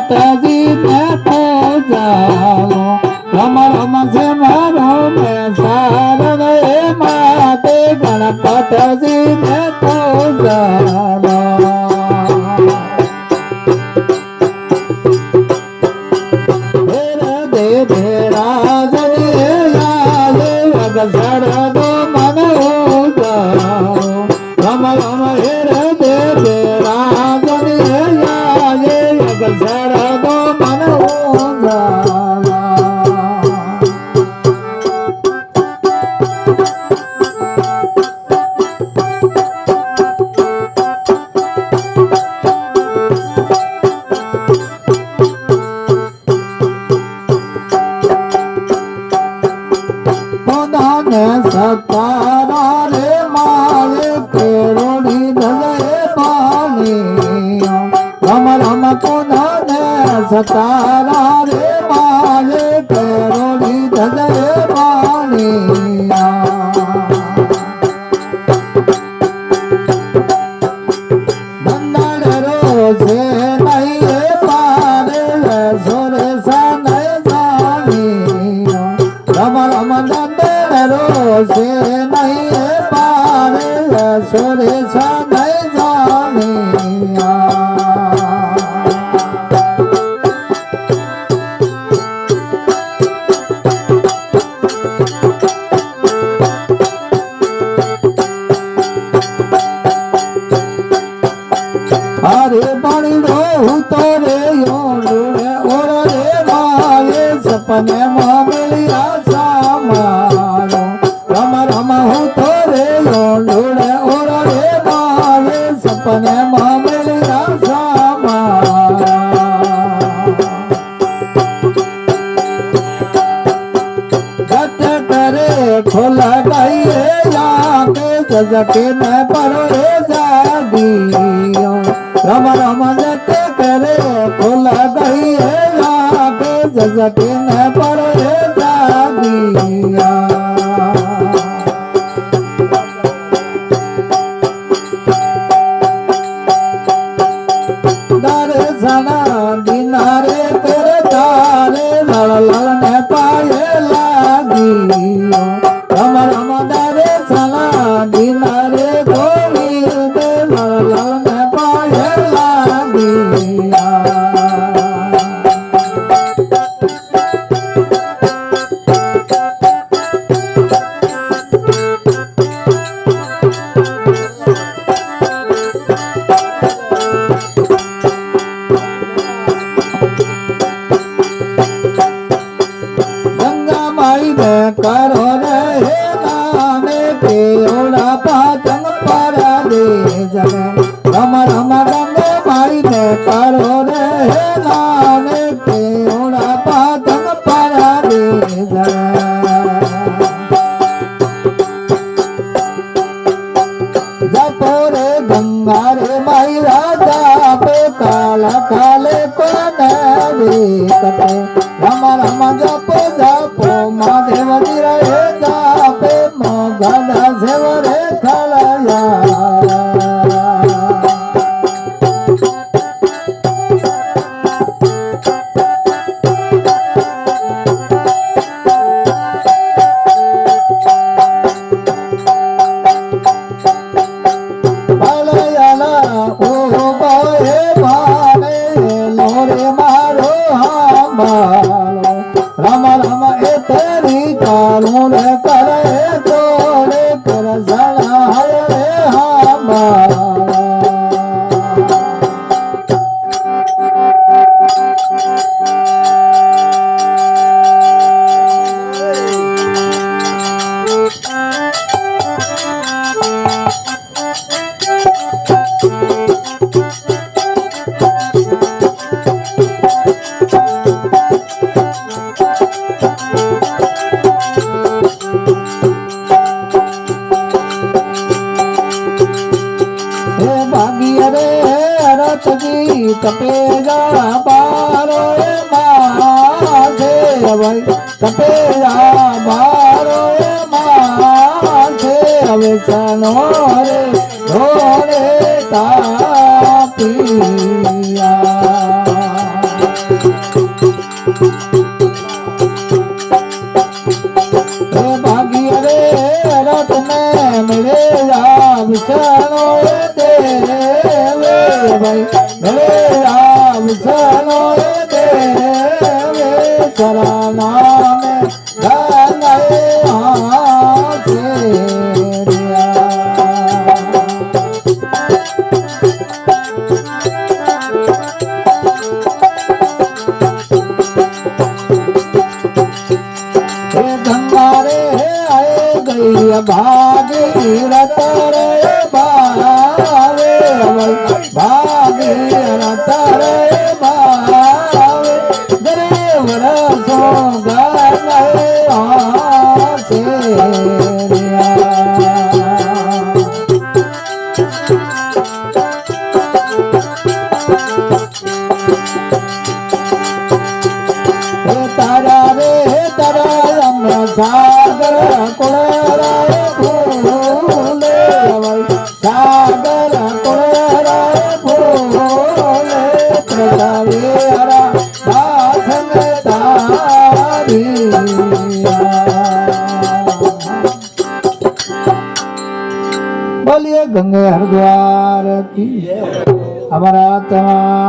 માતાજી ને તો જાલો રમ રમ છે મારો બેસાર રે માતે ગણપતજી ને તો જાલો શરદો મન રમ રમ હેર દેવ રાજની શરદો મન સતારા રે મારે કેરોડી ધજે પાણી રમ રમ કોને સતારા રે મારે કેરોડી ધજે પાણી ધંધડ રોજે નહીં પારે સોરે સા નહીં જાણી રમ રમ से नहीं पारे सोरे सा नहीं जानिया अरे बड़ी रो तो रे और रे मारे सपने में मिलिया सामारो रम रम हो तो रे लोड़े और रे मारे सपने में मिलिया सामारा गत करे खोला गई आके जजके न परो रे जादियो रम रम जत करे खोला गई आके जजके न परो रे जादिया दिनारे तेरे तारे लड़ लड़ ने पाए लागी रम रम दारे सना दिनारे गोविंद लड़ लड़ ने पाए लागी करो रे नामे केवड़ा पाचन परा दे जगे रम रम गंगे माई ने करो रे नामे केवड़ा पाचन परा दे जगे जपो रे गंगा रे माई राजा पे काला काले को रे कटे रम रम जपो जपो महादेव रे जापे मगधा सेव रे खलया बलयाला ओ बाहे भाने लोरे मारो हमारो रम रम ए तेरी कानून करे तोड़े कर सला रे हमारा तपेगा बारो माथे भाई तपेगा बारो माथे હવે ચનો રે ઢોળે તાપિયા ભાગીરથ રે ભાવે ભાગીરથ રે ભાવે ગરીબ રસો ગલે આસે તારા રે તારા સાગર કુળરાય ફૂલે સાગર કુળરાય ફૂલે પ્રતાવેરા દાસન તારી બોલીએ ગંગે હરદ્વાર કી હમારા તમામ